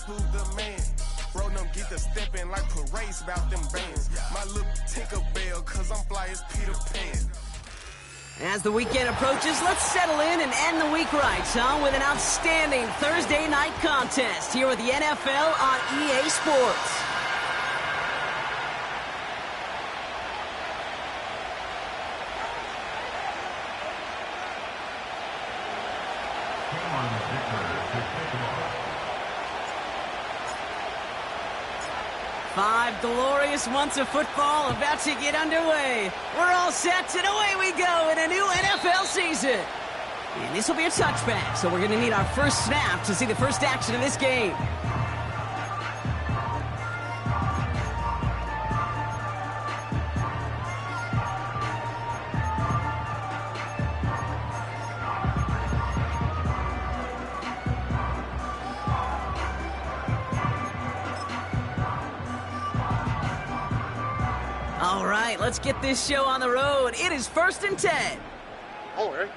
Smooth the man. Bro, them get the steppin' like parades about them bands. My little Tinkerbell, cause I'm fly as Peter Pan. As the weekend approaches, let's settle in and end the week right, son, with an outstanding Thursday night contest here with the NFL on EA Sports. Five glorious months of football about to get underway. We're all set, and away we go in a new NFL season. And this will be a touchback, so we're going to need our first snap to see the first action of this game. All right, let's get this show on the road. It is 1st and 10. Oh, hey.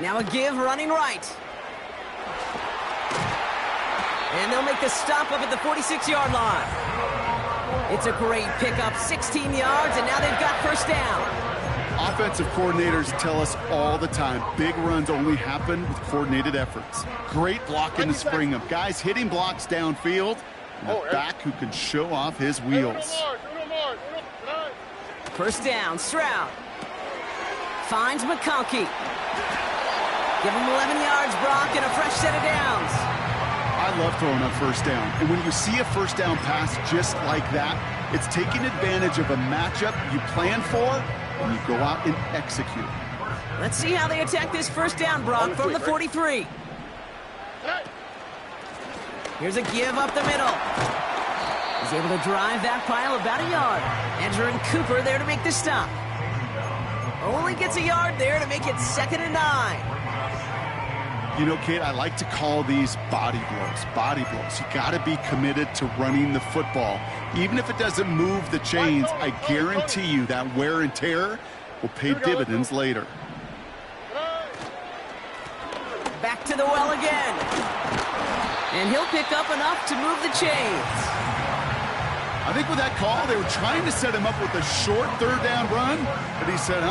Now a give running right. And they'll make the stop up at the 46-yard line. It's a great pickup, 16 yards, and now they've got first down. Offensive coordinators tell us all the time, big runs only happen with coordinated efforts. Great block in the spring of guys hitting blocks downfield, and a back who can show off his wheels. First down, Stroud. Finds McConkey. Give him 11 yards, Brock, and a fresh set of downs. I love throwing on first down. And when you see a first down pass just like that, it's taking advantage of a matchup you plan for, and you go out and execute. Let's see how they attack this first down, Brock, from the 43. Here's a give up the middle. He's able to drive that pile about a yard. Edger and Cooper there to make the stop. Only gets a yard there to make it 2nd and 9. You know, Kate, I like to call these body blows. Body blows. You got to be committed to running the football. Even if it doesn't move the chains, I guarantee you that wear and tear will pay dividends later. Back to the well again. And he'll pick up enough to move the chains. I think with that call, they were trying to set him up with a short third down run, but he said,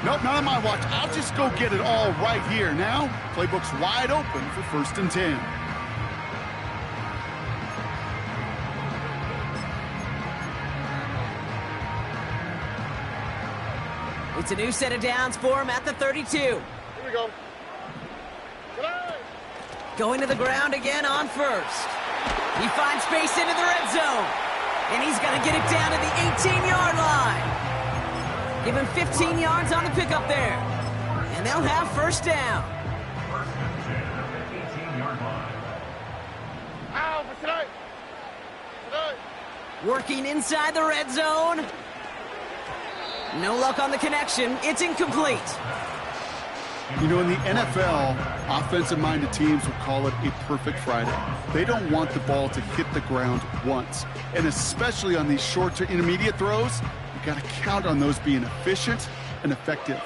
nope, not on my watch. I'll just go get it all right here. Now, playbook's wide open for 1st and 10. It's a new set of downs for him at the 32. Here we go. Going to the ground again on first. He finds space into the red zone. And he's going to get it down to the 18-yard line. Give him 15 yards on the pickup there. And they'll have first down. Working inside the red zone. No luck on the connection. It's incomplete. You know, in the NFL, offensive-minded teams will call it a perfect Friday. They don't want the ball to hit the ground once. And especially on these short to intermediate throws, you got to count on those being efficient and effective.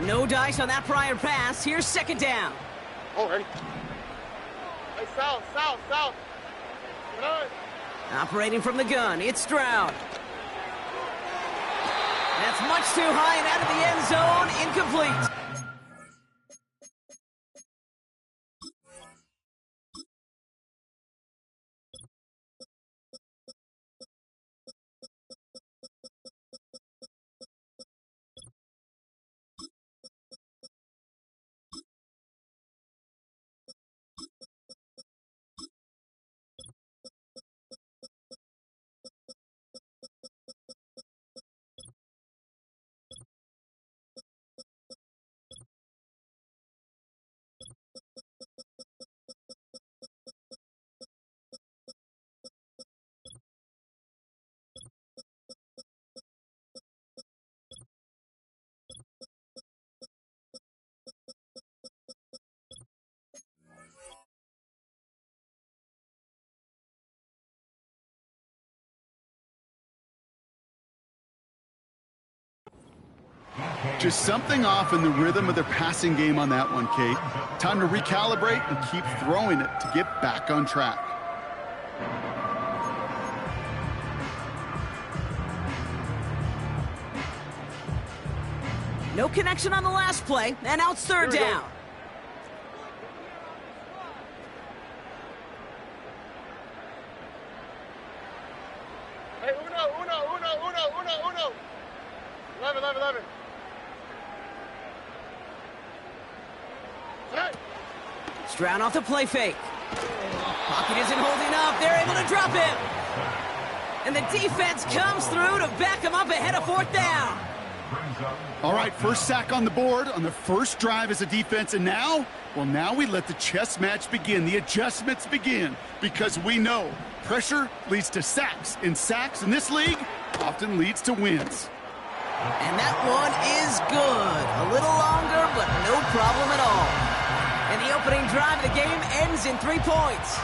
No dice on that prior pass. Here's 2nd down. Oh, ready. Hey, south. Operating from the gun, it's Stroud. That's much too high and out of the end zone, incomplete. Just something off in the rhythm of their passing game on that one, Kate. Time to recalibrate and keep throwing it to get back on track. No connection on the last play, and now it's third down. Hey, uno. 11. Stroud off the play fake. Pocket isn't holding up. They're able to drop him. And the defense comes through to back him up ahead of fourth down. All right, first sack on the board on the first drive as a defense, and now, well, now we let the chess match begin, the adjustments begin, because we know pressure leads to sacks, and sacks in this league often leads to wins. And that one is good. A little longer, but no problem at all. And the opening drive of the game ends in 3 points.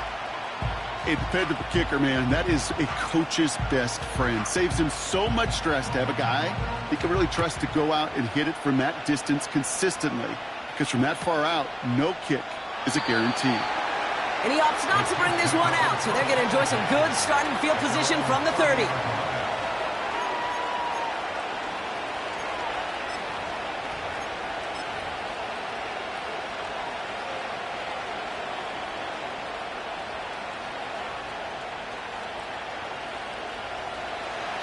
A dependable kicker, man, that is a coach's best friend. Saves him so much stress to have a guy he can really trust to go out and hit it from that distance consistently. Because from that far out, no kick is a guarantee. And he opts not to bring this one out, so they're going to enjoy some good starting field position from the 30.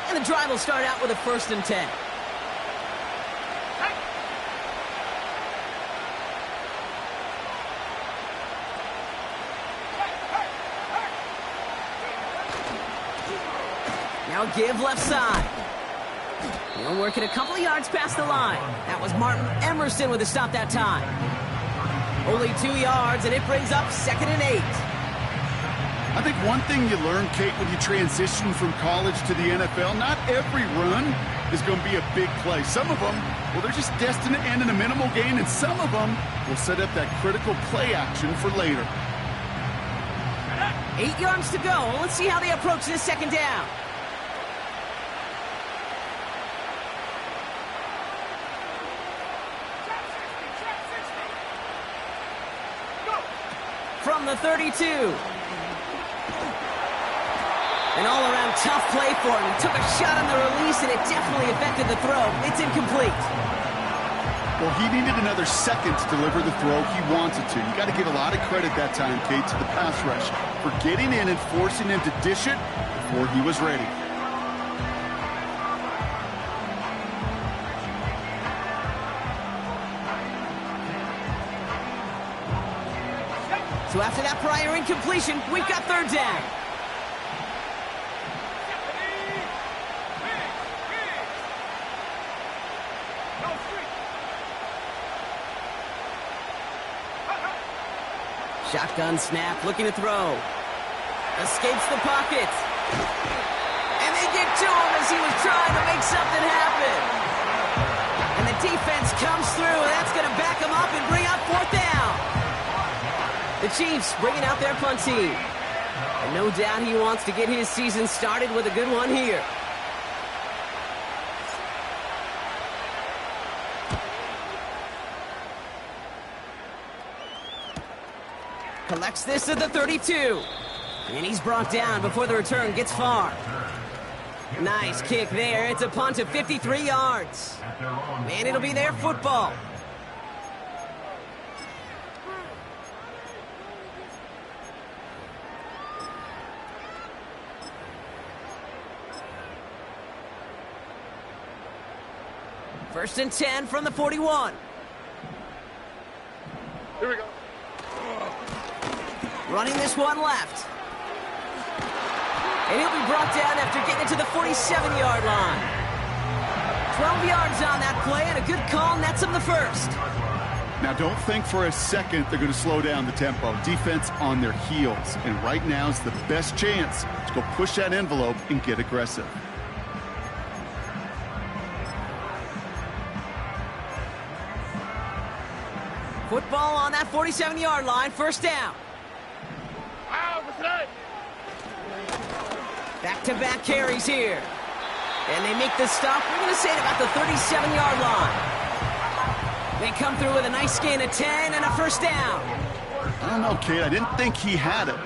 And the drive will start out with a 1st and 10. Now give left side. He'll work it a couple of yards past the line. That was Martin Emerson with a stop that time. Only 2 yards, and it brings up 2nd and 8. I think one thing you learn, Kate, when you transition from college to the NFL, not every run is going to be a big play. Some of them, well, they're just destined to end in a minimal gain, and some of them will set up that critical play action for later. 8 yards to go. Let's see how they approach this 2nd down. From the 32. An all-around tough play for him. He took a shot on the release, and it definitely affected the throw. It's incomplete. Well, he needed another second to deliver the throw he wanted to. You got to give a lot of credit that time, Kate, to the pass rush for getting in and forcing him to dish it before he was ready. So after that prior incompletion, we've got 3rd down. Shotgun snap, looking to throw. Escapes the pocket. And they get to him as he was trying to make something happen. And the defense comes through, and that's going to back him up and bring up 4th down. The Chiefs bringing out their punt team. And no doubt he wants to get his season started with a good one here. Collects this at the 32. And he's brought down before the return gets far. Nice kick there. It's a punt of 53 yards. And it'll be their football. First and 10 from the 41. Here we go. Running this one left. And he'll be brought down after getting it to the 47-yard line. 12 yards on that play, and a good call nets him the 1st. Now, don't think for a second they're going to slow down the tempo. Defense on their heels. And right now is the best chance to go push that envelope and get aggressive. Football on that 47-yard line, 1st down. Back-to-back carries here. And they make the stop, we're going to say, at about the 37-yard line. They come through with a nice gain of 10 and a first down. I don't know, Kate. I didn't think he had it.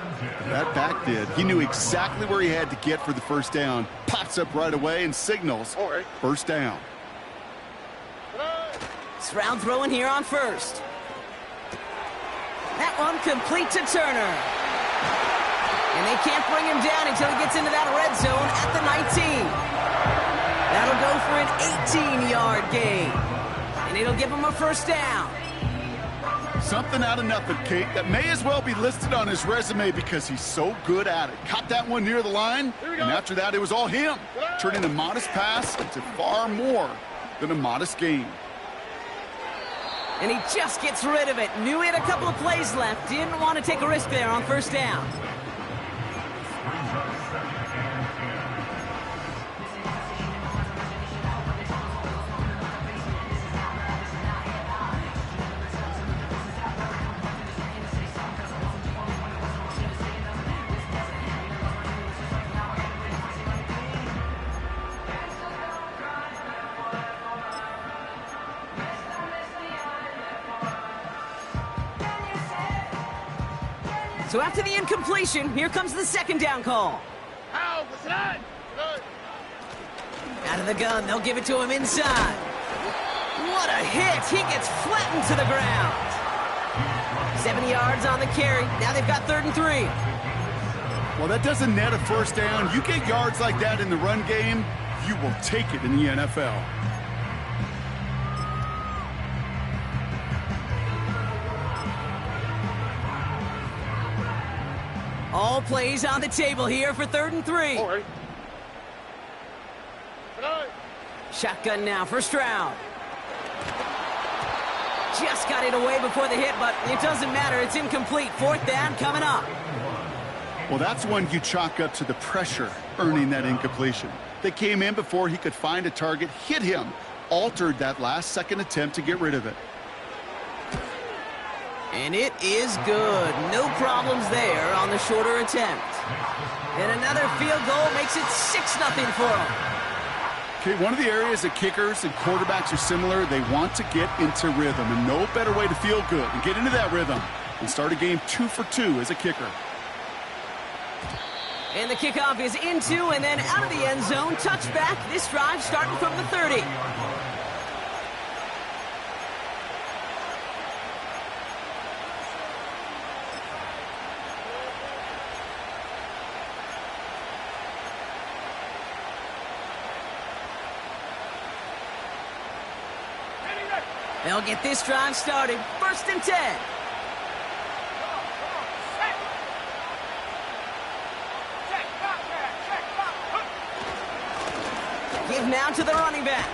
That back did. He knew exactly where he had to get for the first down. Pops up right away and signals first down. Stroud throwing here on first. That one complete to Turner. And they can't bring him down until he gets into that red zone at the 19. That'll go for an 18-yard gain. And it'll give him a first down. Something out of nothing, Kate, that may as well be listed on his resume because he's so good at it. Caught that one near the line, and after that, it was all him, turning a modest pass into far more than a modest gain. And he just gets rid of it. Knew he had a couple of plays left. Didn't want to take a risk there on first down. So after the incompletion, here comes the second down call. Out of the gun, they'll give it to him inside. What a hit! He gets flattened to the ground. 70 yards on the carry. Now they've got 3rd and 3. Well, that doesn't net a first down. You get yards like that in the run game, you will take it in the NFL. All plays on the table here for 3rd and 3. Shotgun now for Stroud. Just got it away before the hit, but it doesn't matter. It's incomplete. 4th down coming up. Well, that's one you chalk up to the pressure earning that incompletion. They came in before he could find a target, hit him, altered that last-second attempt to get rid of it. And it is good. No problems there on the shorter attempt. And another field goal makes it 6-0 for them. Okay, one of the areas that kickers and quarterbacks are similar, they want to get into rhythm, and no better way to feel good and get into that rhythm and start a game 2 for 2 as a kicker. And the kickoff is into and then out of the end zone. Touchback. This drive starting from the 30. They'll get this drive started. 1st and 10. Give now to the running back.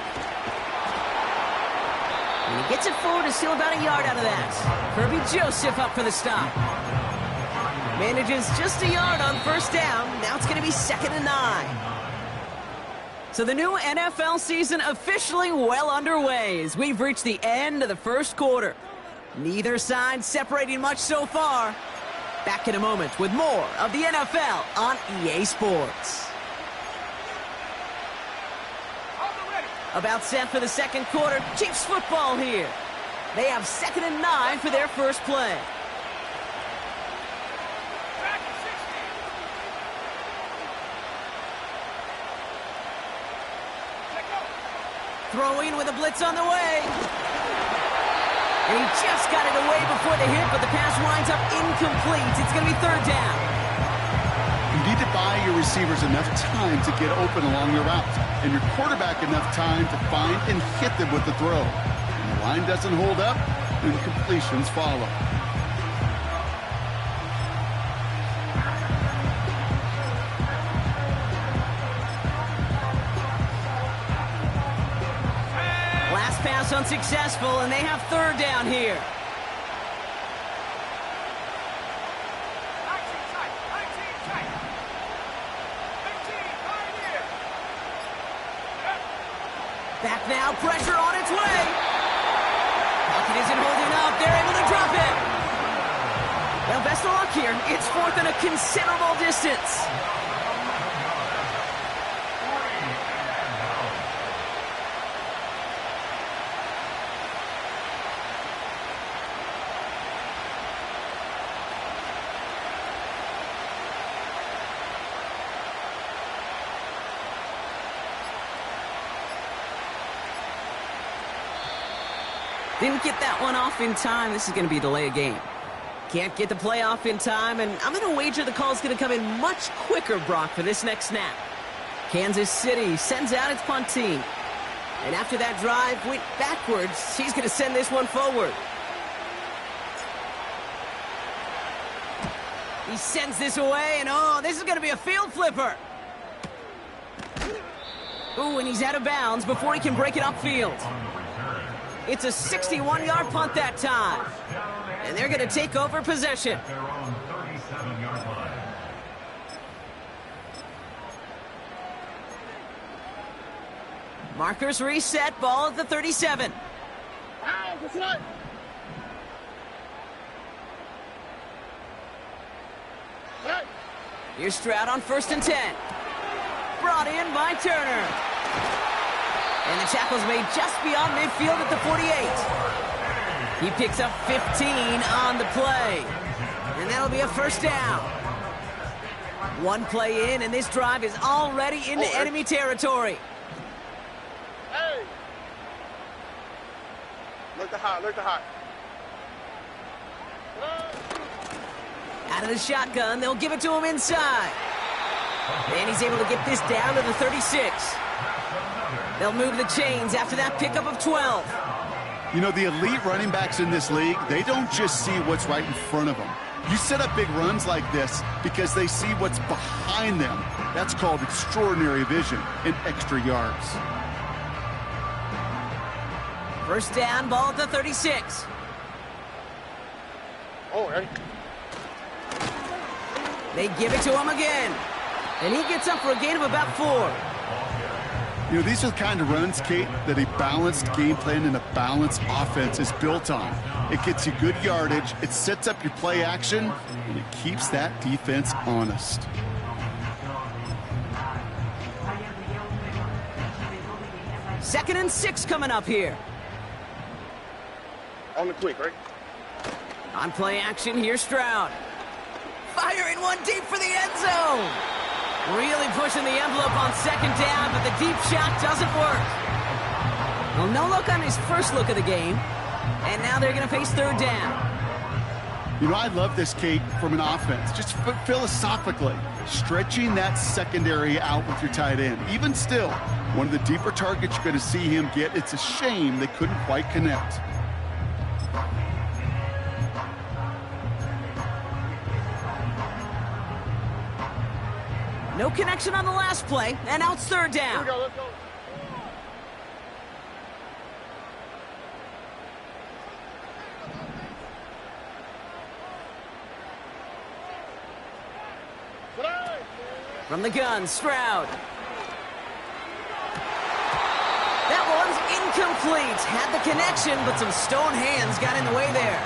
And he gets it forward to steal about a yard out of that. Kirby Joseph up for the stop. Manages just a yard on first down. Now it's going to be 2nd and 9. So the new NFL season officially well underway as we've reached the end of the first quarter. Neither side separating much so far. Back in a moment with more of the NFL on EA Sports. About set for the second quarter. Chiefs football here. They have 2nd and 9 for their first play. Throwing with a blitz on the way. And he just got it away before the hit, but the pass winds up incomplete. It's going to be 3rd down. You need to buy your receivers enough time to get open along their route, and your quarterback enough time to find and hit them with the throw. When the line doesn't hold up, incompletions follow. Pass unsuccessful, and they have 3rd down here. Back now, pressure on its way. Pocket isn't holding up. They're able to drop it. Well, best of luck here. It's 4th and a considerable distance. Didn't get that one off in time. This is going to be a delay of game. Can't get the play off in time, and I'm going to wager the call's going to come in much quicker, Brock, for this next snap. Kansas City sends out its punt team. And after that drive went backwards, he's going to send this one forward. He sends this away, and oh, this is going to be a field flipper. Ooh, and he's out of bounds before he can break it upfield. It's a 61-yard punt that time. And they're going to take over possession. Markers reset, ball at the 37. Ow, that's not. Hey. Here's Stroud on 1st and 10. Brought in by Turner. And the tackle's made just beyond midfield at the 48. He picks up 15 on the play. And that'll be a first down. One play in, and this drive is already into enemy territory. Hey. Look the hot, look the hot. Out of the shotgun, they'll give it to him inside. And he's able to get this down to the 36. They'll move the chains after that pickup of 12. You know, the elite running backs in this league, they don't just see what's right in front of them. You set up big runs like this because they see what's behind them. That's called extraordinary vision and extra yards. First down, ball at the 36. Oh, hey. They give it to him again. And he gets up for a gain of about 4. You know, these are the kind of runs, Kate, that a balanced game plan and a balanced offense is built on. It gets you good yardage, it sets up your play action, and it keeps that defense honest. Second and 6 coming up here. On the quick, right? On play action, here's Stroud. Firing one deep for the end zone. Really pushing the envelope on second down, but the deep shot doesn't work. Well, no look on his first look of the game. And now they're going to face third down. You know, I love this, Kate, from an offense. Just philosophically, stretching that secondary out with your tight end. Even still, one of the deeper targets you're going to see him get. It's a shame they couldn't quite connect. No connection on the last play, and now it's third down. Here we go, let's go. From the gun, Stroud. That one's incomplete. Had the connection, but some stone hands got in the way there.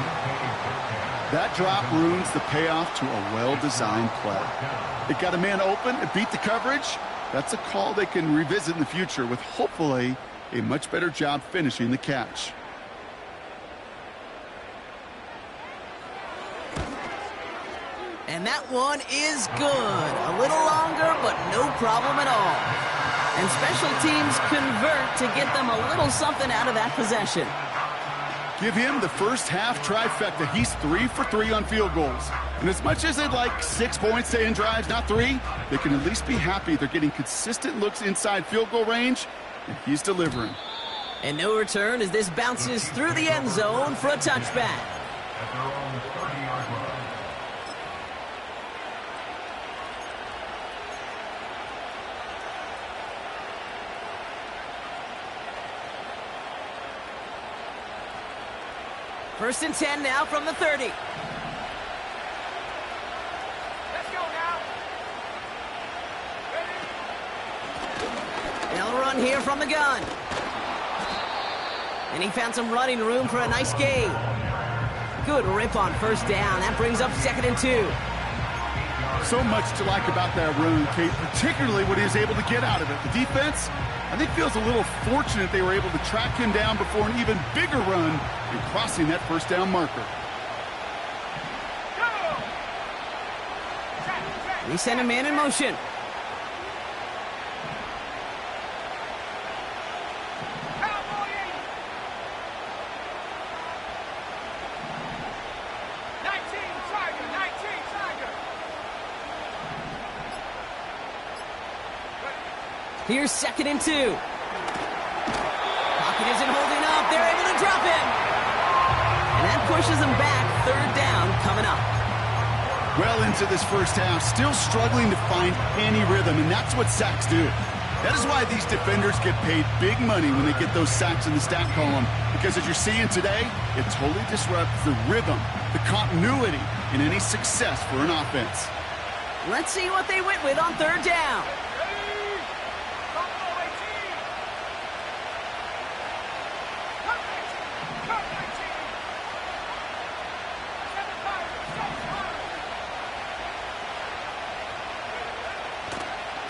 That drop ruins the payoff to a well-designed play. It got a man open, it beat the coverage. That's a call they can revisit in the future with hopefully a much better job finishing the catch. And that one is good. A little longer, but no problem at all. And special teams convert to get them a little something out of that possession. Give him the first half trifecta. He's 3 for 3 on field goals. And as much as they'd like 6 points to end drives, not 3, they can at least be happy they're getting consistent looks inside field goal range, and he's delivering. And no return as this bounces through the end zone for a touchback. First and 10 now from the 30. Let's go now. Ready? They'll run here from the gun. And he found some running room for a nice gain. Good rip on first down. That brings up second and 2. So much to like about that run, Kate, particularly what he was able to get out of it. The defense, I think, feels a little fortunate they were able to track him down before an even bigger run and crossing that first down marker. He sent a man in motion. Here's 2nd and 2. Pocket isn't holding up. They're able to drop him. And that pushes them back. 3rd down coming up. Well into this first half, still struggling to find any rhythm, and that's what sacks do. That is why these defenders get paid big money when they get those sacks in the stat column, because as you're seeing today, it totally disrupts the rhythm, the continuity, and any success for an offense. Let's see what they went with on 3rd down.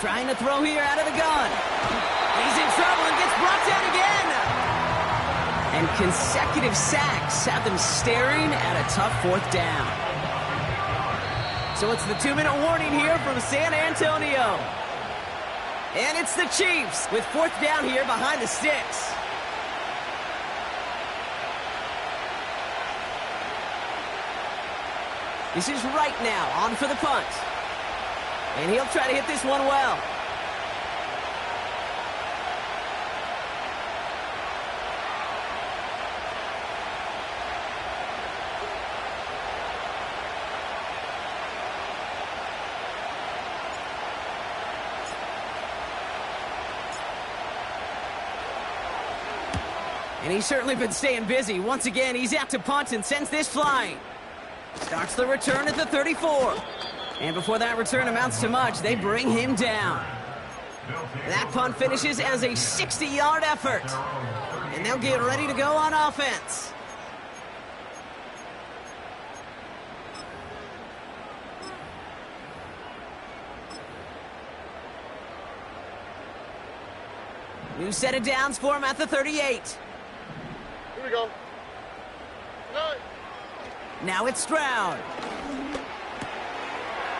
Trying to throw here out of the gun. He's in trouble and gets brought down again. And consecutive sacks have them staring at a tough 4th down. So it's the 2-minute warning here from San Antonio. And it's the Chiefs with 4th down here behind the sticks. This is right now on for the punt. And he'll try to hit this one well. And he's certainly been staying busy. Once again, he's out to punt and sends this flying. Starts the return at the 34. And before that return amounts to much, they bring him down. That punt finishes as a 60-yard effort. And they'll get ready to go on offense. New set of downs for him at the 38. Here we go. 9. Now it's Stroud.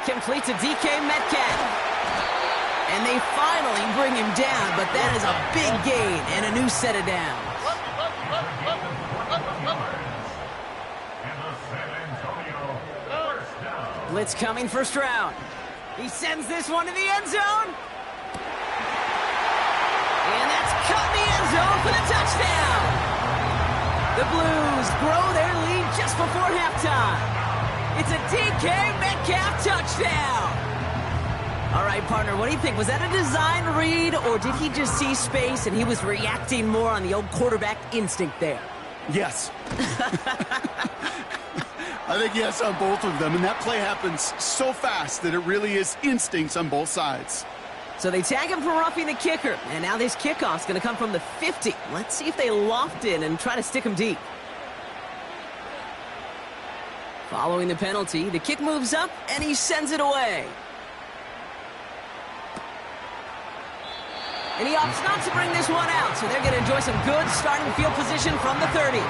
Completes a DK Metcalf. And they finally bring him down, but that is a big gain and a new set of downs. Blitz coming for Stroud. He sends this one to the end zone. And that's caught in the end zone for the touchdown. The Blues grow their lead just before halftime. It's a DK Metcalf touchdown. All right, partner, what do you think? Was that a design read, or did he just see space and he was reacting more on the old quarterback instinct there? Yes. I think yes on both of them, and that play happens so fast that it really is instincts on both sides. So they tag him for roughing the kicker, and now this kickoff's going to come from the 50. Let's see if they loft in and try to stick him deep. Following the penalty, the kick moves up, and he sends it away. And he opts not to bring this one out, so they're going to enjoy some good starting field position from the 30.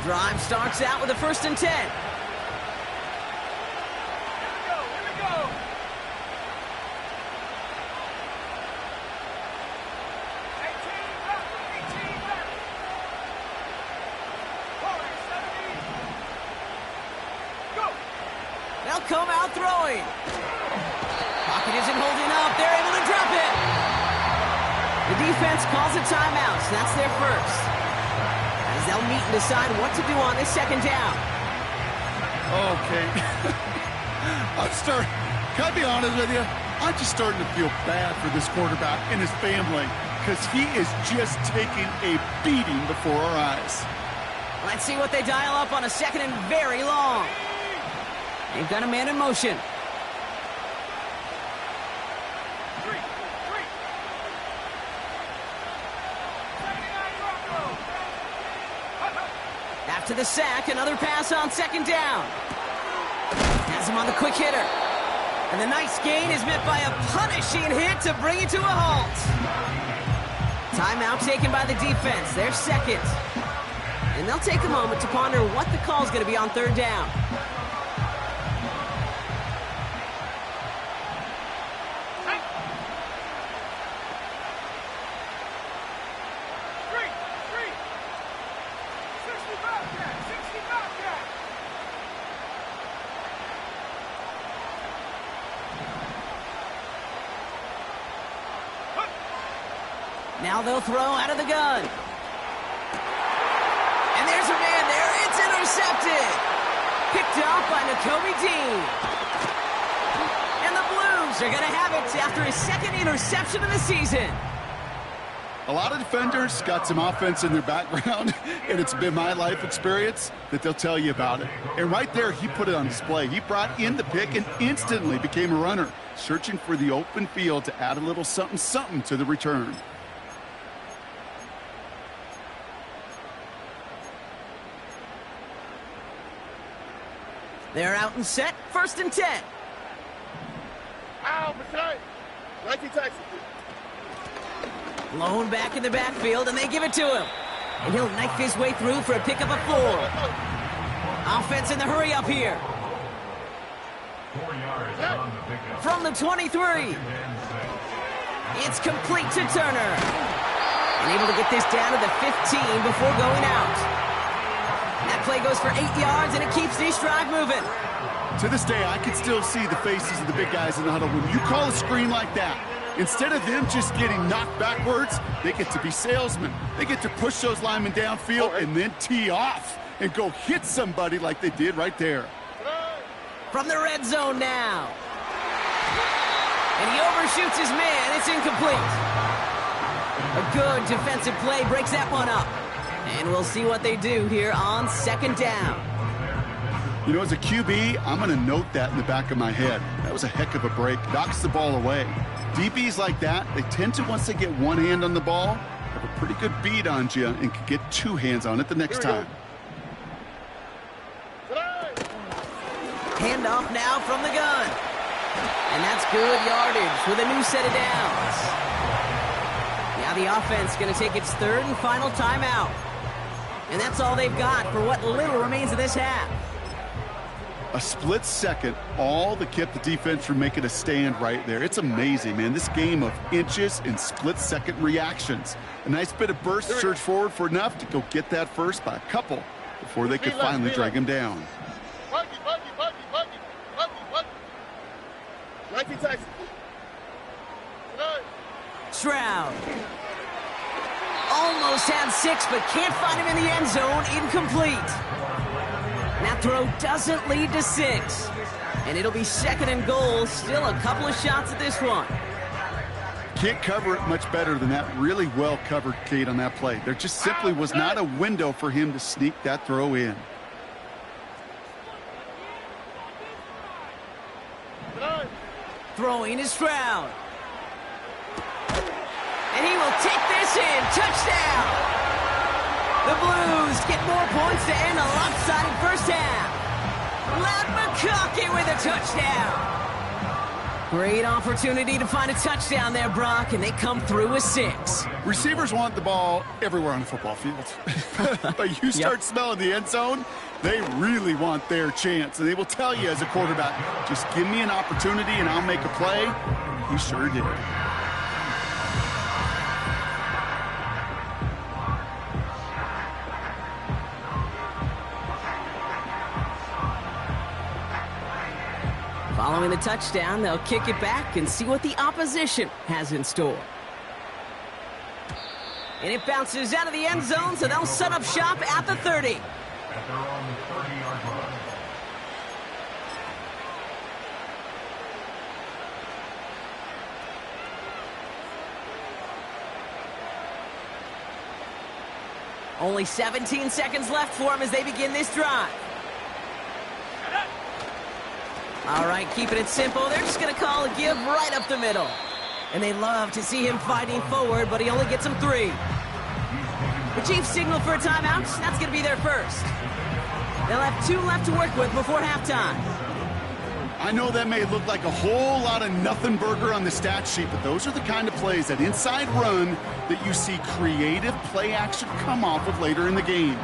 Drive starts out with a 1st and 10. They'll come out throwing. Pocket isn't holding up. They're able to drop it. The defense calls a timeout, so that's their first. As they'll meet and decide what to do on this 2nd down. Okay. Can I be honest with you? I'm just starting to feel bad for this quarterback and his family, because he is just taking a beating before our eyes. Let's see what they dial up on a 2nd and very long. They've got a man in motion. After the sack, another pass on 2nd down. Has him on the quick hitter. And the nice gain is met by a punishing hit to bring it to a halt. Timeout taken by the defense. They're 2nd. And they'll take a moment to ponder what the call is going to be on 3rd down. Now they'll throw out of the gun. And there's a man there. It's intercepted. Picked off by Nakobe Dean. And the Blues are going to have it after his second interception of the season. A lot of defenders got some offense in their background, and it's been my life experience that they'll tell you about it. And right there, he put it on display. He brought in the pick and instantly became a runner, searching for the open field to add a little something-something to the return. They're out and set, 1st and 10. Ow, Messiah. 19 Texas. Blown back in the backfield, and they give it to him. And he'll knife his way through for a pickup of 4. Offense in the hurry up here. 4 yards on the pickup. From the 23. It's complete to Turner. And able to get this down to the 15 before going out. That play goes for 8 yards, and it keeps this drive moving. To this day, I can still see the faces of the big guys in the huddle. When you call a screen like that, instead of them just getting knocked backwards, they get to be salesmen. They get to push those linemen downfield and then tee off and go hit somebody like they did right there. From the red zone now. And he overshoots his man. It's incomplete. A good defensive play breaks that one up. And we'll see what they do here on 2nd down. You know, as a QB, I'm going to note that in the back of my head. That was a heck of a break. Knocks the ball away. DBs like that, they tend to, once they get one hand on the ball, have a pretty good beat on you and can get 2 hands on it the next time. Handoff now from the gun. And that's good yardage with a new set of downs. Now the offense going to take its 3rd and final timeout. And that's all they've got for what little remains of this half. A split second, all that kept the defense from making a stand right there. It's amazing, man. This game of inches and split-second reactions. A nice bit of burst, surge forward for enough to go get that first by a couple before they could finally drag him down. 19 Texas. Stroud. Almost had 6, but can't find him in the end zone. Incomplete. That throw doesn't lead to 6. And it'll be 2nd and goal. Still a couple of shots at this one. Can't cover it much better than that. Really well covered, Kate, on that play. There just simply was not a window for him to sneak that throw in. Throwing is Stroud. And he will take this in. Touchdown! The Blues get more points to end a lopsided first half. Ladd McConkey with a touchdown. Great opportunity to find a touchdown there, Brock, and they come through with 6. Receivers want the ball everywhere on the football field. But you start smelling the end zone, they really want their chance. And they will tell you as a quarterback, just give me an opportunity and I'll make a play. And he sure did. Following the touchdown, they'll kick it back and see what the opposition has in store. And it bounces out of the end zone, so they'll set up shop at the 30. At their own 30-yard line. Only 17 seconds left for him as they begin this drive. All right, keeping it simple. They're just going to call a give right up the middle. And they love to see him fighting forward, but he only gets them 3. The Chiefs signal for a timeout. That's going to be their first. They'll have 2 left to work with before halftime. I know that may look like a whole lot of nothing burger on the stat sheet, but those are the kind of plays, that inside run, that you see creative play action come off of later in the game.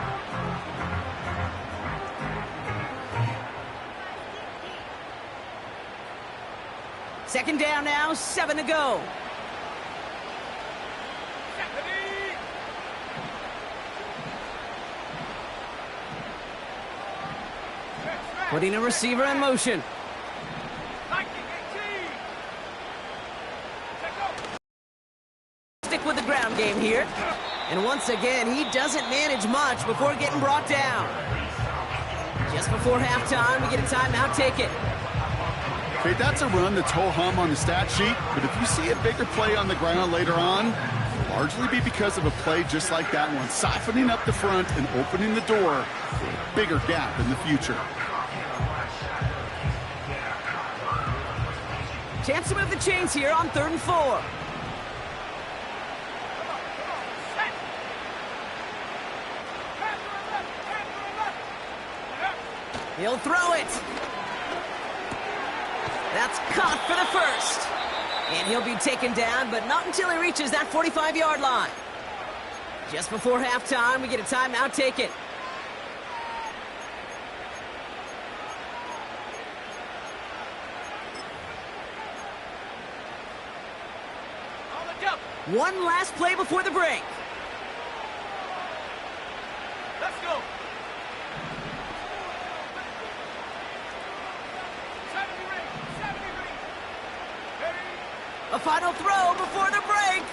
Second down now, 7 to go. Putting a receiver in motion. Stick stick with the ground game here. And once again, he doesn't manage much before getting brought down. Just before halftime, we get a timeout taken. Okay, that's a run that's ho-hum on the stat sheet, but if you see a bigger play on the ground later on, it'll largely be because of a play just like that one, softening up the front and opening the door for a bigger gap in the future. Chance to move the chains here on 3rd and 4. He'll throw it. That's caught for the first. And he'll be taken down, but not until he reaches that 45-yard line. Just before halftime, we get a timeout taken. One last play before the break. Let's go. A final throw before the break.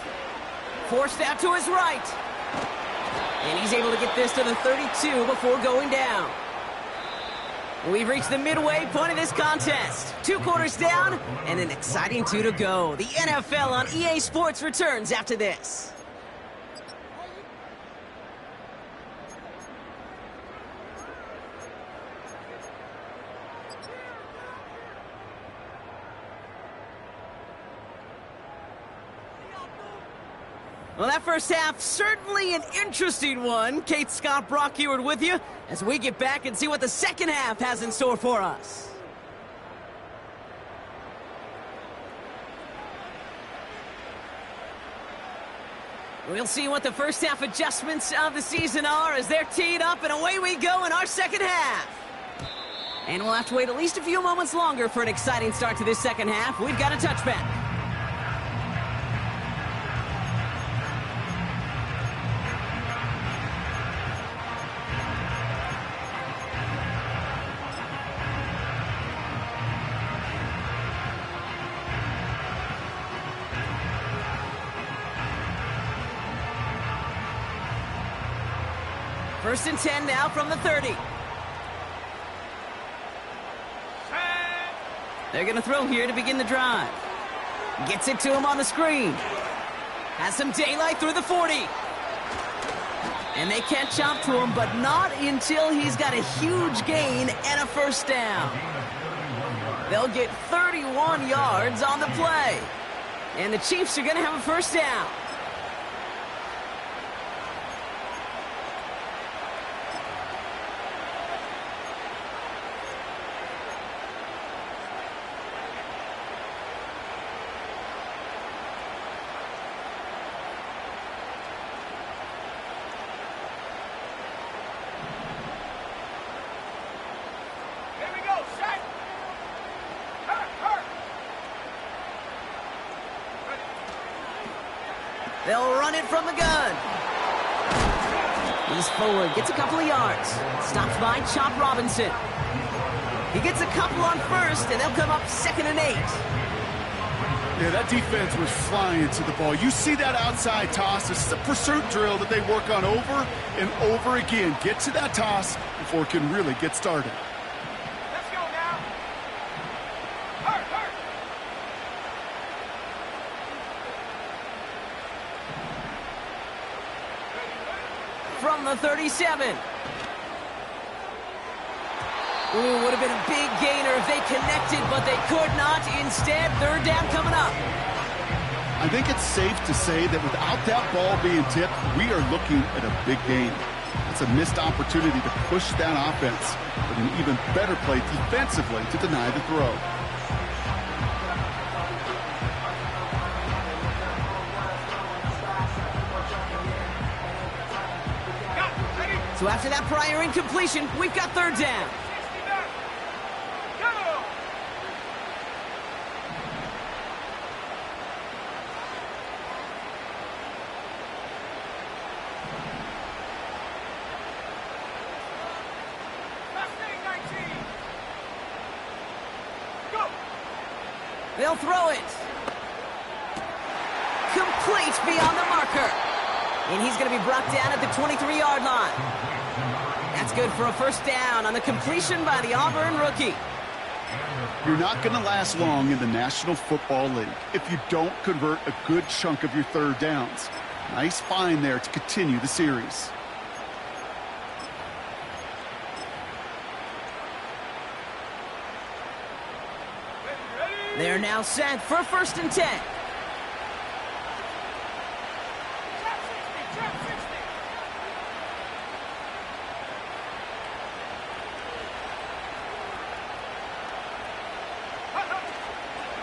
Forced out to his right. And he's able to get this to the 32 before going down. We've reached the midway point of this contest. 2 quarters down and an exciting 2 to go. The NFL on EA Sports returns after this. Well, that first half, certainly an interesting one. Kate, Scott, Brock Ewart with you as we get back and see what the second half has in store for us. We'll see what the first half adjustments of the season are as they're teed up, and away we go in our second half. And we'll have to wait at least a few moments longer for an exciting start to this second half. We've got a touchback. First and 10 now from the 30. They're going to throw here to begin the drive. Gets it to him on the screen. Has some daylight through the 40. And they catch up to him, but not until he's got a huge gain and a first down. They'll get 31 yards on the play. And the Chiefs are going to have a first down. They'll run it from the gun. He's forward, gets a couple of yards. Stops by Chop Robinson. He gets a couple on first, and they'll come up 2nd and 8. Yeah, that defense was flying to the ball. You see that outside toss. This is a pursuit drill that they work on over and over again. Get to that toss before it can really get started. Let's go now. Hurt. From the 37. Ooh, would have been a big gainer if they connected, but they could not. Instead, 3rd down coming up. I think it's safe to say that without that ball being tipped, we are looking at a big game. It's a missed opportunity to push that offense, but an even better play defensively to deny the throw. So after that prior incompletion, we've got 3rd down. They'll throw it. complete beyond the marker. And he's going to be brought down at the 23-yard line. That's good for a first down on the completion by the Auburn rookie. You're not going to last long in the National Football League if you don't convert a good chunk of your third downs. Nice find there to continue the series. They're now set for 1st and 10.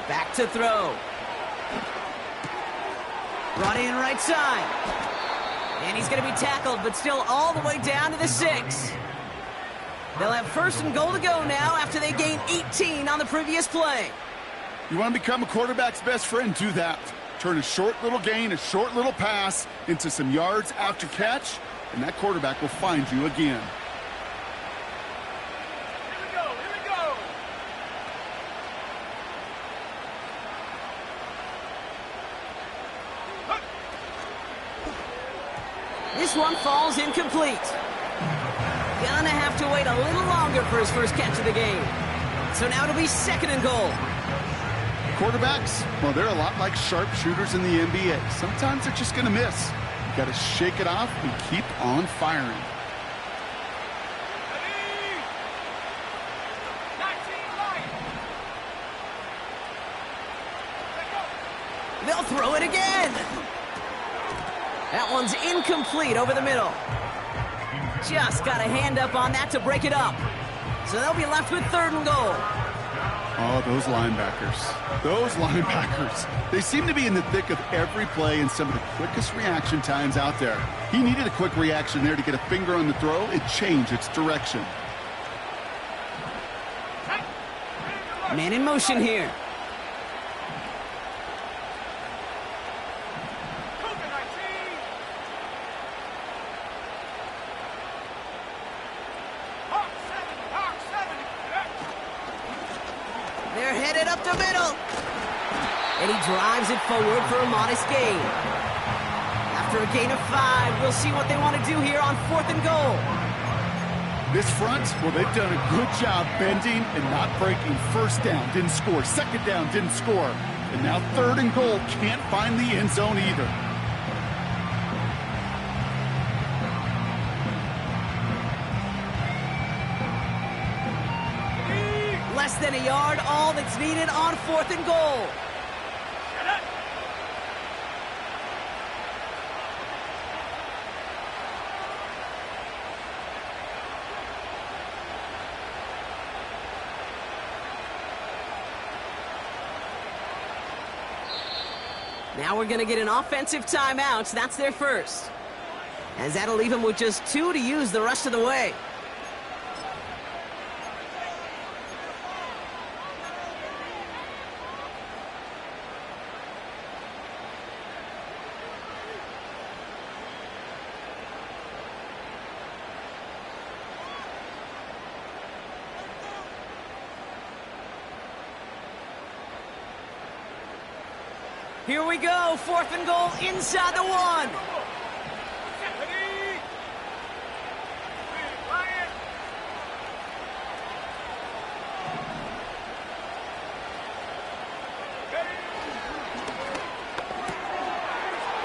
Back to throw. Brought in right side. And he's going to be tackled, but still all the way down to the 6. They'll have 1st and goal to go now after they gained 18 on the previous play. You want to become a quarterback's best friend? Do that. Turn a short little gain, a short little pass into some yards after catch, and that quarterback will find you again. Here we go, here we go. This one falls incomplete. Gonna have to wait a little longer for his first catch of the game. So now it'll be 2nd and goal. Quarterbacks, well, they're a lot like sharpshooters in the NBA. Sometimes they're just going to miss. You got to shake it off and keep on firing. Ready? 19 right. Let go. They'll throw it again. That one's incomplete over the middle. Just got a hand up on that to break it up. So they'll be left with 3rd and goal. Oh, those linebackers. Those linebackers. They seem to be in the thick of every play and some of the quickest reaction times out there. He needed a quick reaction there to get a finger on the throw and change its direction. Man in motion here. They're headed up the middle. And he drives it forward for a modest gain. After a gain of 5, we'll see what they want to do here on 4th and goal. This front, well, they've done a good job bending and not breaking. 1st down, didn't score. 2nd down, didn't score. And now 3rd and goal, can't find the end zone either. Less than a yard, all that's needed on 4th and goal. Now we're going to get an offensive timeout. That's their first. As that'll leave them with just 2 to use the rest of the way. Here we go, 4th and goal inside the 1.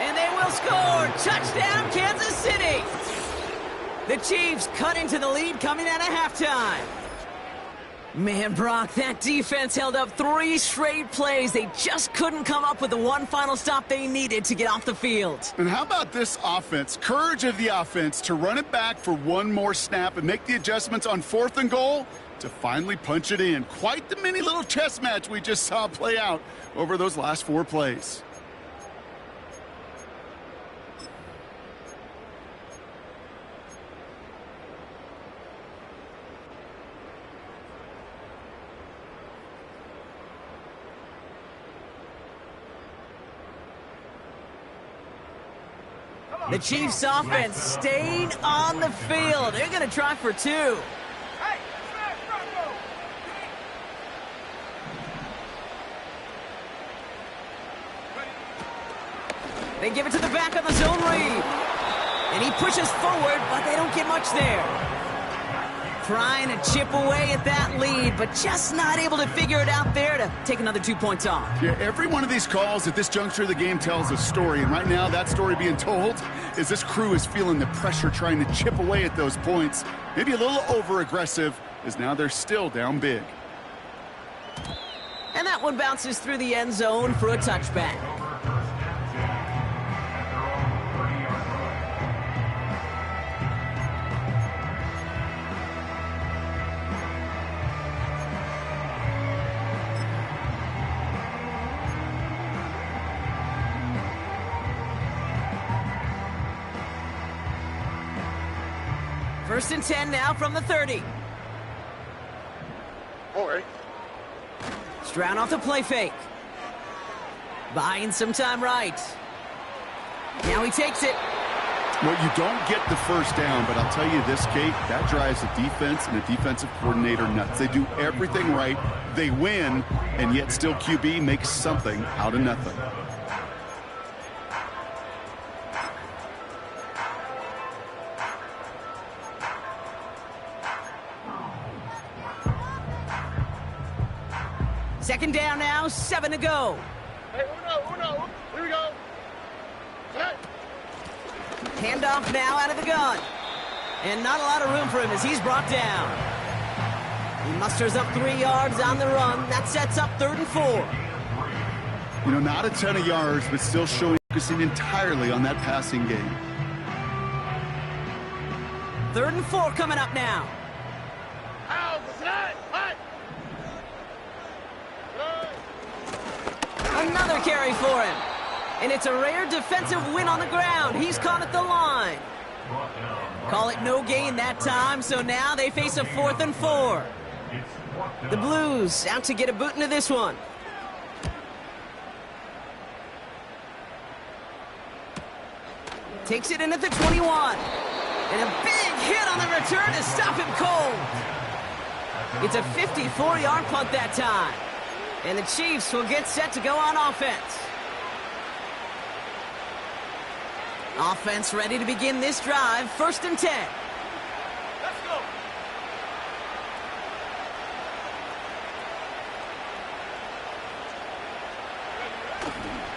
And they will score. Touchdown, Kansas City. The Chiefs cut into the lead coming out of halftime. Man, Brock, that defense held up 3 straight plays. They just couldn't come up with the one final stop they needed to get off the field. And how about this offense? Courage of the offense to run it back for one more snap and make the adjustments on 4th and goal to finally punch it in. Quite the mini little chess match we just saw play out over those last 4 plays. The Chiefs offense staying on the field. They're going to try for 2. Hey, smash, Bronco. They give it to the back on the zone read. And he pushes forward, but they don't get much there. Trying to chip away at that lead, but just not able to figure it out there to take another 2 points off. Yeah, every one of these calls at this juncture of the game tells a story, and right now that story being told is this crew is feeling the pressure trying to chip away at those points. Maybe a little over-aggressive, as now they're still down big. And that one bounces through the end zone for a touchback. First and 10 now from the 30. All right. Stroud off the play fake. Buying some time right. Now he takes it. Well, you don't get the first down, but I'll tell you this, Kate, that drives a defense and a defensive coordinator nuts. They do everything right, they win, and yet still QB makes something out of nothing. Second down now, 7 to go. Hey, Uno. Here we go. Set. Handoff now out of the gun. And not a lot of room for him as he's brought down. He musters up 3 yards on the run. That sets up 3rd and 4. You know, not a ton of yards, but still focusing entirely on that passing game. 3rd and 4 coming up now. Another carry for him. And it's a rare defensive win on the ground. He's caught at the line. Call it no gain that time, so now they face a 4th and 4. The Blues out to get a boot into this one. Takes it in at the 21. And a big hit on the return to stop him cold. It's a 54-yard punt that time. And the Chiefs will get set to go on offense. Offense ready to begin this drive. 1st and 10. Let's go.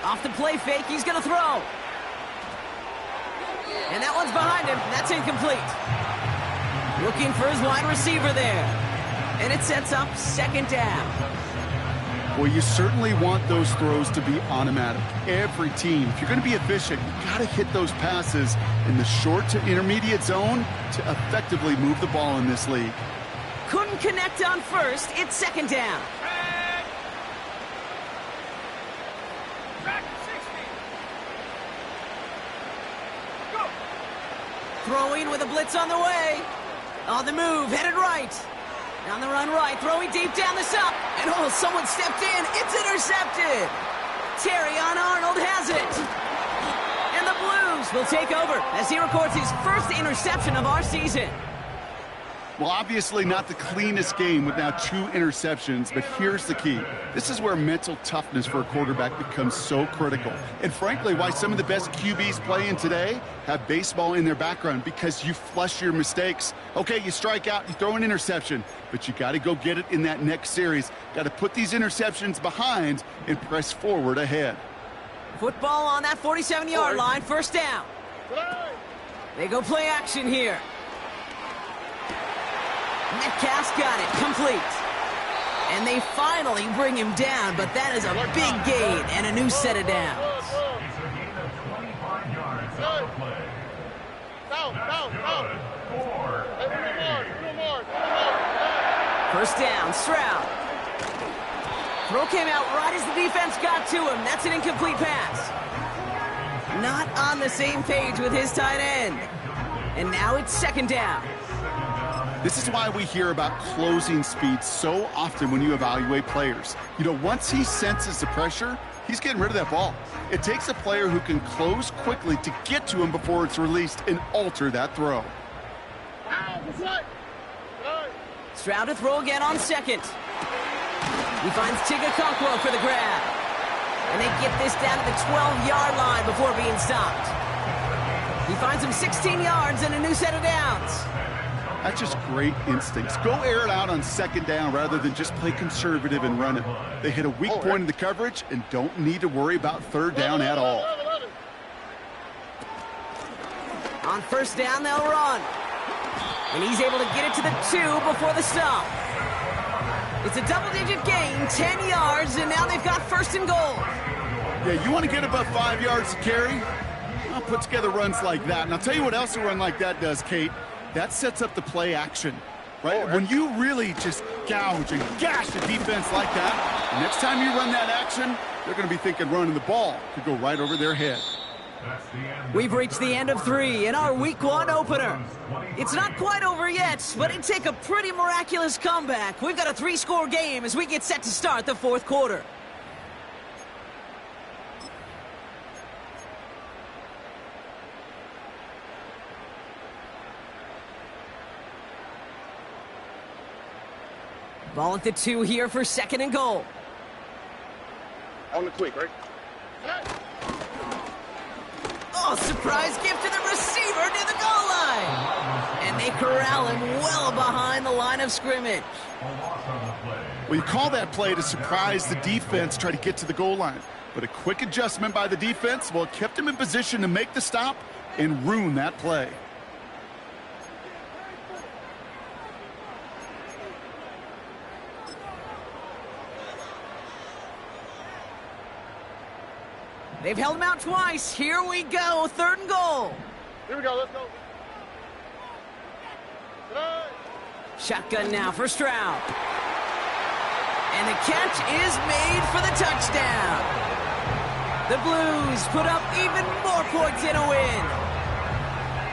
Off the play fake, he's going to throw. And that one's behind him. That's incomplete. Looking for his wide receiver there. And it sets up 2nd down. Well, you certainly want those throws to be automatic. Every team, if you're going to be efficient, you got to hit those passes in the short to intermediate zone to effectively move the ball in this league. Couldn't connect on 1st. It's 2nd down. Back to 60. Go. Throwing with a blitz on the way. On the move, headed right. On the run right, throwing deep down the up. And oh, someone stepped in. It's intercepted. Terrion Arnold has it. And the Blues will take over as he records his 1st interception of our season. Well, obviously not the cleanest game with now 2 interceptions, but here's the key. This is where mental toughness for a quarterback becomes so critical. And frankly, why some of the best QBs playing today have baseball in their background, because you flush your mistakes. Okay, you strike out, you throw an interception, but you got to go get it in that next series. Got to put these interceptions behind and press forward ahead. Football on that 47-yard line, 1st down. They go play action here. Metcalf's got it, complete. And they finally bring him down, but that is a big gain and a new set of downs. It's a gain of 25 yards on the play. Good. 4. 1st down, Stroud. Throw came out right as the defense got to him. That's an incomplete pass. Not on the same page with his tight end. And now it's 2nd down. This is why we hear about closing speed so often when you evaluate players. You know, once he senses the pressure, he's getting rid of that ball. It takes a player who can close quickly to get to him before it's released and alter that throw. Stroud to throw again on 2nd. He finds Tigakonkwo for the grab. And they get this down to the 12-yard line before being stopped. He finds him 16 yards and a new set of downs. That's just great instincts. Go air it out on second down rather than just play conservative and run it. They hit a weak point in the coverage and don't need to worry about third down at all. On first down, they'll run. And he's able to get it to the 2 before the stop. It's a double-digit gain, 10 yards, and now they've got first and goal. Yeah, you want to get above 5 yards to carry? I'll put together runs like that. And I'll tell you what else a run like that does, Kate. That sets up the play action, right? When you really just gouge and gash a defense like that, the next time you run that action, they're going to be thinking running the ball could go right over their head. We've reached the end of 3 in our Week 1 opener. It's not quite over yet, but it'd take a pretty miraculous comeback. We've got a 3-score game as we get set to start the fourth quarter. Ball at the 2 here for second and goal. On the quick, right? Oh, surprise gift to the receiver near the goal line. And they corral him well behind the line of scrimmage. Well, you call that play to surprise the defense, try to get to the goal line. But a quick adjustment by the defense, well, it kept him in position to make the stop and ruin that play. They've held him out twice. Here we go, third and goal. Here we go, let's go. Shotgun now for Stroud. And the catch is made for the touchdown. The Blues put up even more points in a win.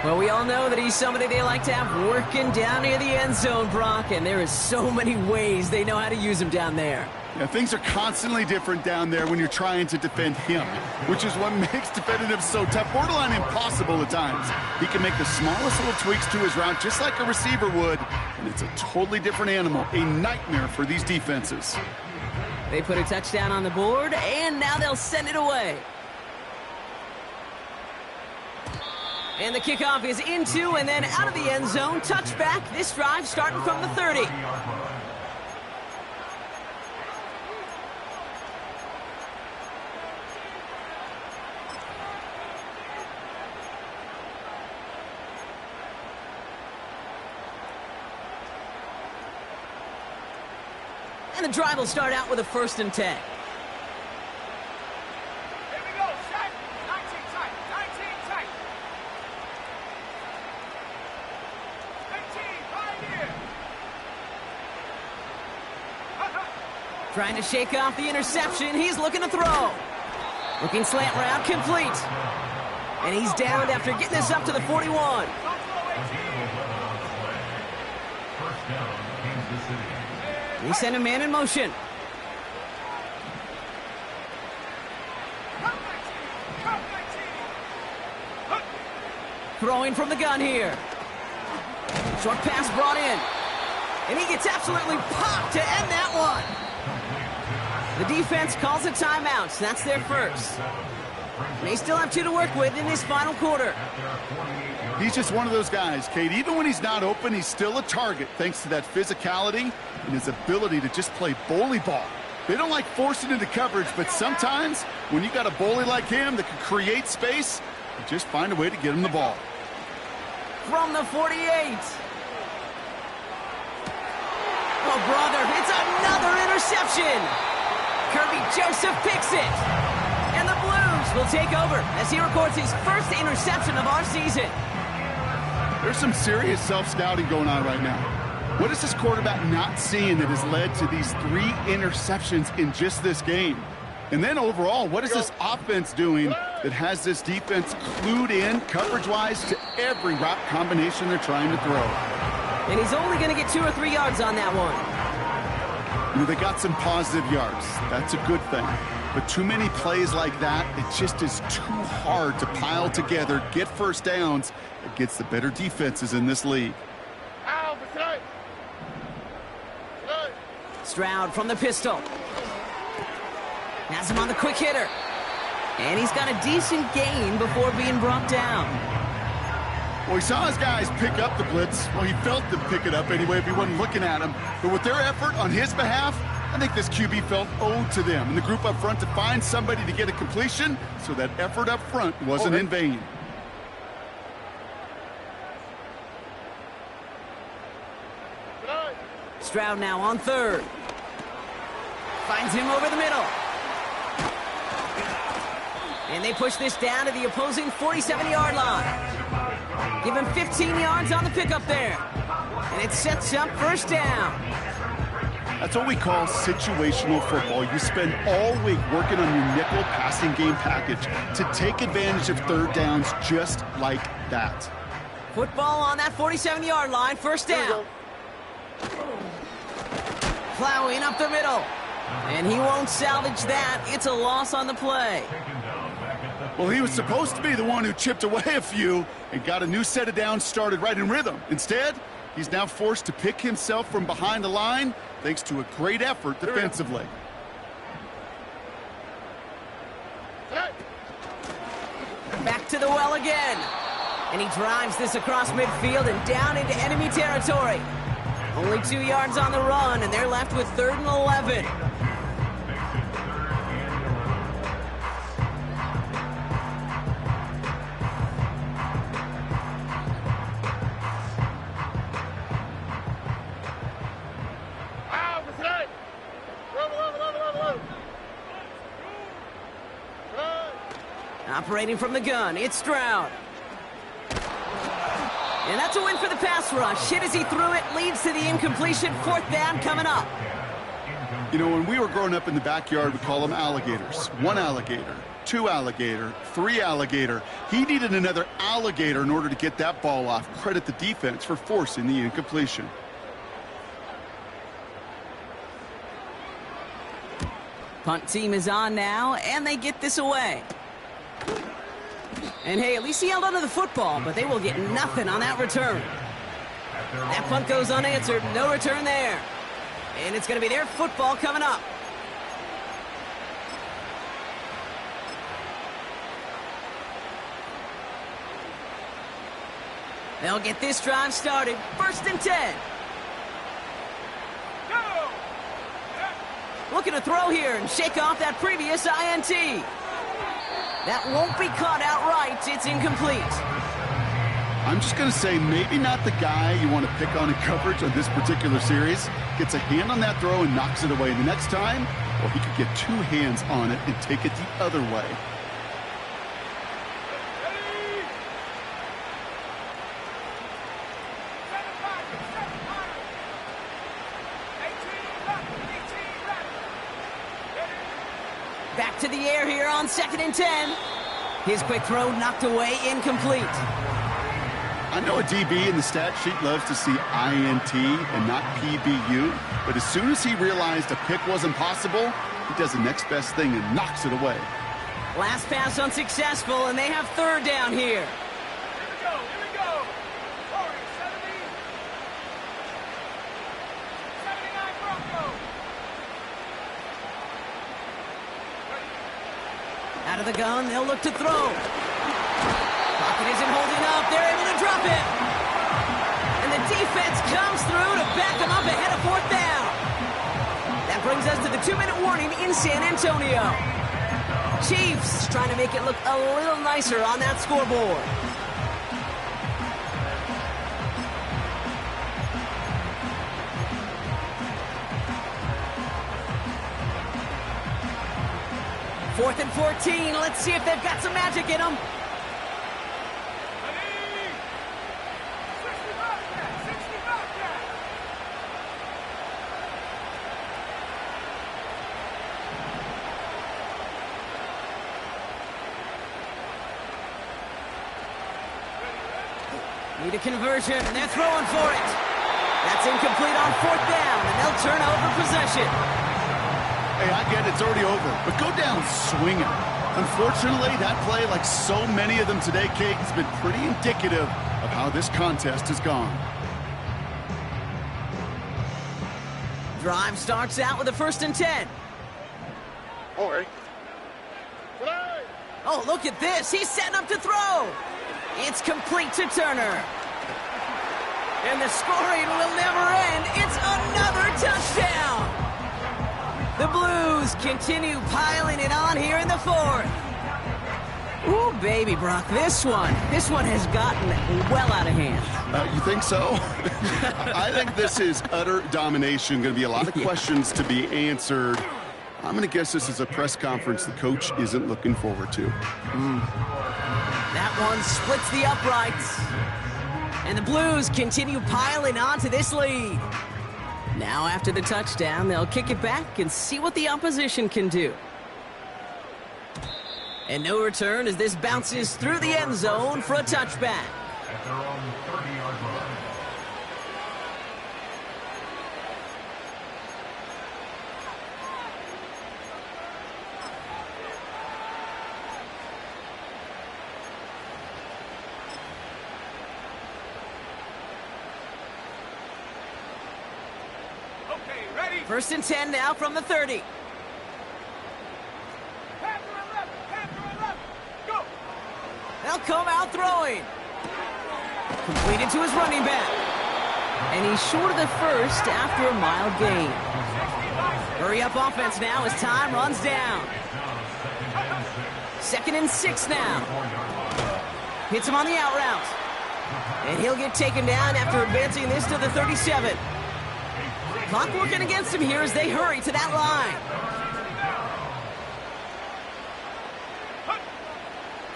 Well, we all know that he's somebody they like to have working down near the end zone, Brock, and there is so many ways they know how to use him down there. Yeah, things are constantly different down there when you're trying to defend him, which is what makes defending him so tough, borderline impossible at times. He can make the smallest little tweaks to his route just like a receiver would, and it's a totally different animal, a nightmare for these defenses. They put a touchdown on the board, and now they'll send it away. And the kickoff is into and then out of the end zone. Touchback, this drive starting from the 30. And the drive will start out with a 1st and 10. Here we go, set. 19 tight, 19 tight. 15, right here. Trying to shake off the interception. He's looking to throw. Looking slant route, complete. And he's downed after getting this up to the 41. We send a man in motion. Throwing from the gun here. Short pass brought in. And he gets absolutely popped to end that one. The defense calls a timeout. That's their first. They still have 2 to work with in this final quarter. He's just one of those guys, Kate. Even when he's not open, he's still a target thanks to that physicality and his ability to just play bully ball. They don't like forcing into coverage, but sometimes when you got a bully like him that can create space, you just find a way to get him the ball. From the 48. Oh, brother, it's another interception. Kirby Joseph picks it. And the Blues will take over as he records his first interception of our season. There's some serious self-scouting going on right now. What is this quarterback not seeing that has led to these 3 interceptions in just this game? And then overall, what is this offense doing that has this defense clued in coverage-wise to every route combination they're trying to throw? And he's only going to get 2 or 3 yards on that one. You know, they got some positive yards. That's a good thing. But too many plays like that, it just is too hard to pile together, get first downs against the better defenses in this league. Stroud from the pistol. Has him on the quick hitter. And he's got a decent gain before being brought down. Well, he saw his guys pick up the blitz. Well, he felt them pick it up anyway if he wasn't looking at him. But with their effort on his behalf, I think this QB felt owed to them and the group up front to find somebody to get a completion, so that effort up front wasn't in vain. Stroud now on third. Finds him over the middle. And they push this down to the opposing 47-yard line. Give him 15 yards on the pickup there. And it sets up first down. That's what we call situational football. You spend all week working on your nickel passing game package to take advantage of third downs just like that. Football on that 47-yard line, first down. Plowing up the middle. And he won't salvage that. It's a loss on the play. Well, he was supposed to be the one who chipped away a few and got a new set of downs started right in rhythm. Instead, he's now forced to pick himself from behind the line thanks to a great effort defensively. Back to the well again. And he drives this across midfield and down into enemy territory. Only 2 yards on the run, and they're left with 3rd and 11. Operating from the gun, it's Stroud. And that's a win for the pass rush. Hit as he threw it, leads to the incompletion. 4th down coming up. You know, when we were growing up in the backyard, we call them alligators. 1 alligator, 2 alligator, 3 alligator. He needed another alligator in order to get that ball off. Credit the defense for forcing the incompletion. Punt team is on now, and they get this away. And hey, at least he held onto the football, but they will get nothing on that return. That punt goes unanswered, no return there. And it's going to be their football coming up. They'll get this drive started. 1st and 10. Looking to throw here and shake off that previous INT. That won't be caught outright. It's incomplete. I'm just going to say maybe not the guy you want to pick on in coverage on this particular series. Gets a hand on that throw and knocks it away. The next time, well, he could get 2 hands on it and take it the other way. Back to the air here on 2nd and 10. His quick throw knocked away, incomplete. I know a DB in the stat sheet loves to see INT and not PBU, but as soon as he realized a pick wasn't possible, he does the next best thing and knocks it away. Last pass unsuccessful, and they have 3rd down here. Out of the gun, they'll look to throw. Pocket isn't holding up. They're able to drop it. And the defense comes through to back them up ahead of 4th down. That brings us to the 2-minute warning in San Antonio. Chiefs trying to make it look a little nicer on that scoreboard. Fourth and 14. Let's see if they've got some magic in them. Need a conversion, and they're throwing for it. That's incomplete on 4th down, and they'll turn over possession. Hey, I get it's already over, but go down swinging. Unfortunately, that play, like so many of them today, Kate, has been pretty indicative of how this contest has gone. Drive starts out with a 1st and 10. All right. Oh, look at this. He's setting up to throw. It's complete to Turner. And the scoring will never end. It's another touchdown. The Blues continue piling it on here in the fourth. Ooh, baby, Brock, this one has gotten well out of hand. You think so? I think this is utter domination. Going to be a lot of questions to be answered. I'm going to guess this is a press conference the coach isn't looking forward to. That one splits the uprights. And the Blues continue piling on to this lead. Now after the touchdown, they'll kick it back and see what the opposition can do. And no return as this bounces through the end zone for a touchback. At their own 30-yard line. Okay, ready? First and 10 now from the 30. Go! They'll come out throwing. Completed to his running back. And he's short of the first after a mild gain. Hurry up offense now as time runs down. 2nd and 6 now. Hits him on the out route. And he'll get taken down after advancing this to the 37. Clock working against him here as they hurry to that line.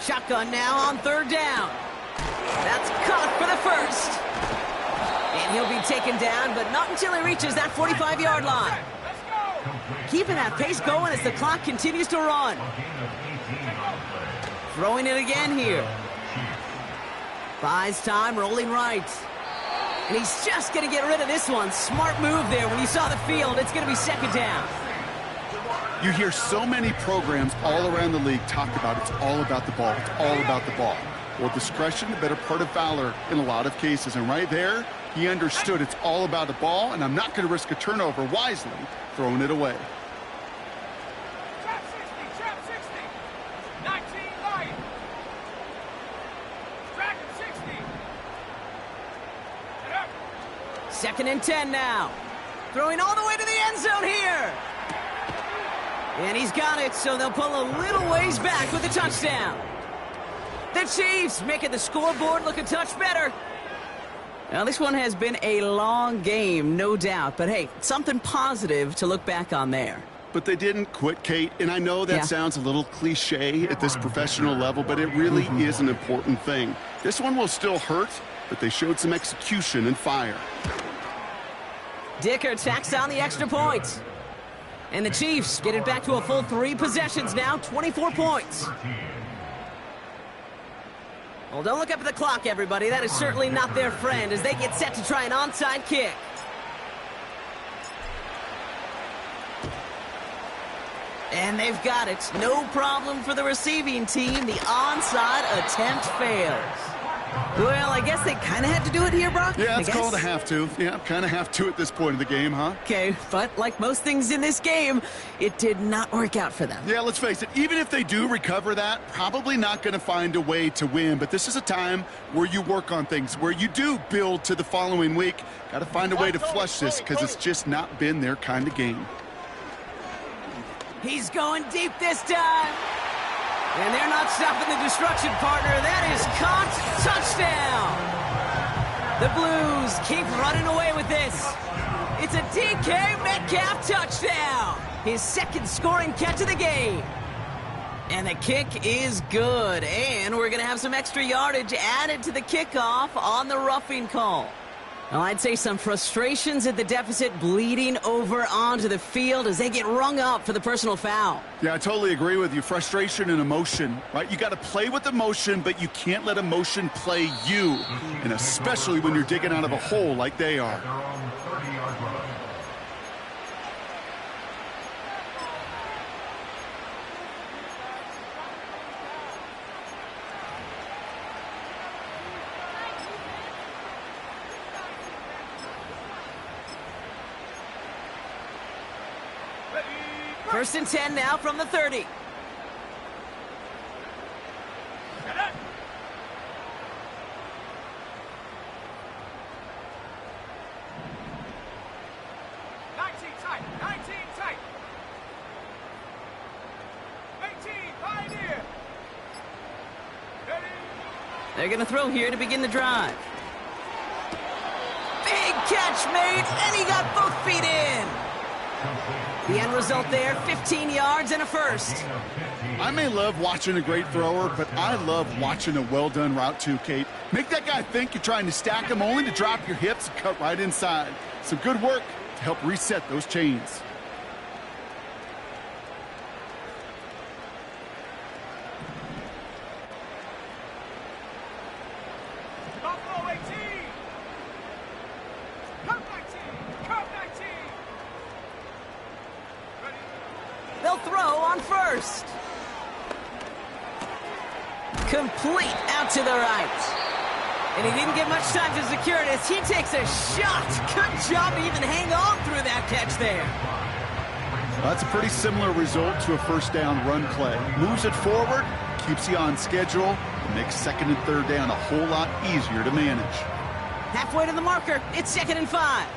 Shotgun now on 3rd down. That's caught for the first. And he'll be taken down, but not until he reaches that 45-yard line. Keeping that pace going as the clock continues to run. Throwing it again here. Buys time, rolling right. And he's just going to get rid of this one. Smart move there when you saw the field. It's going to be 2nd down. You hear so many programs all around the league talk about it's all about the ball. It's all about the ball. Well, discretion, the better part of valor in a lot of cases. And right there, he understood it's all about the ball, and I'm not going to risk a turnover wisely, throwing it away. Trap 60, 19 line. Track 60. Get up. 2nd and 10 now. Throwing all the way to the end zone here. And he's got it, so they'll pull a little ways back with a touchdown. The Chiefs making the scoreboard look a touch better. Now, this one has been a long game, no doubt. But, hey, something positive to look back on there. But they didn't quit, Kate. And I know that sounds a little cliche at this professional level, but it really is an important thing. This one will still hurt, but they showed some execution and fire. Dicker tacks on the extra point. And the Chiefs get it back to a full 3 possessions now, 24 points. Well, don't look up at the clock, everybody. That is certainly not their friend as they get set to try an onside kick. And they've got it. No problem for the receiving team. The onside attempt fails. Well, I guess they kind of had to do it here, Brock. Yeah, it's called a have to. Yeah, kind of have to at this point of the game, huh? Okay, but like most things in this game, it did not work out for them. Yeah, let's face it. Even if they do recover that, probably not going to find a way to win. But this is a time where you work on things, where you do build to the following week. Got to find a way to flush this because it's just not been their kind of game. He's going deep this time. And they're not stopping the destruction, partner. That is caught. Touchdown. The Blues keep running away with this. It's a DK Metcalf touchdown. His 2nd scoring catch of the game. And the kick is good. And we're going to have some extra yardage added to the kickoff on the roughing call. Well, I'd say some frustrations at the deficit bleeding over onto the field as they get rung up for the personal foul. Yeah, I totally agree with you. Frustration and emotion, right? You got to play with emotion, but you can't let emotion play you. And especially when you're digging out of a hole like they are. Their own 30-yard line. First and 10 now from the 30. They're going to throw here to begin the drive. Big catch made, and he got both feet in. The end result there, 15 yards and a first. I may love watching a great thrower, but I love watching a well-done route too, Kate. Make that guy think you're trying to stack him only to drop your hips and cut right inside. Some good work to help reset those chains. They'll throw on first. Complete out to the right. And he didn't get much time to secure it as he takes a shot. Good job to even hang on through that catch there. That's a pretty similar result to a first down run play. Moves it forward, keeps you on schedule, and makes second and third down a whole lot easier to manage. Halfway to the marker, it's 2nd and 5.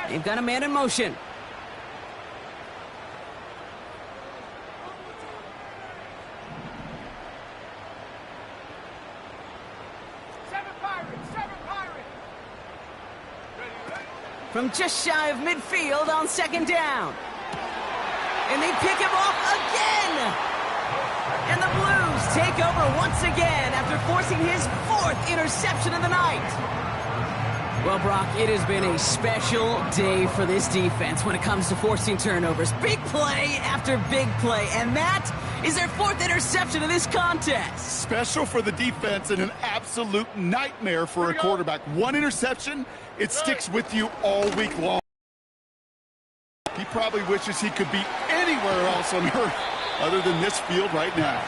They've got a man in motion. From just shy of midfield on 2nd down. And they pick him off again. And the Blues take over once again after forcing his 4th interception of the night. Well, Brock, it has been a special day for this defense when it comes to forcing turnovers. Big play after big play, and that is their 4th interception of this contest. Special for the defense and an absolute nightmare for a quarterback. One interception, it sticks with you all week long. He probably wishes he could be anywhere else on earth other than this field right now.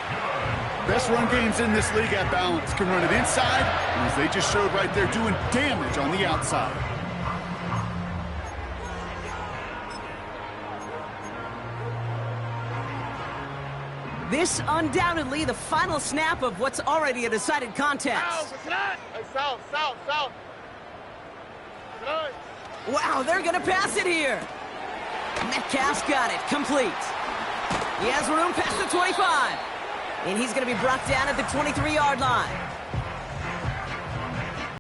Best run games in this league at balance. Can run it inside, and as they just showed right there, doing damage on the outside. This undoubtedly the final snap of what's already a decided contest. South. Wow, they're going to pass it here. Metcalf's got it, complete. He has room past the 25. And he's going to be brought down at the 23-yard line.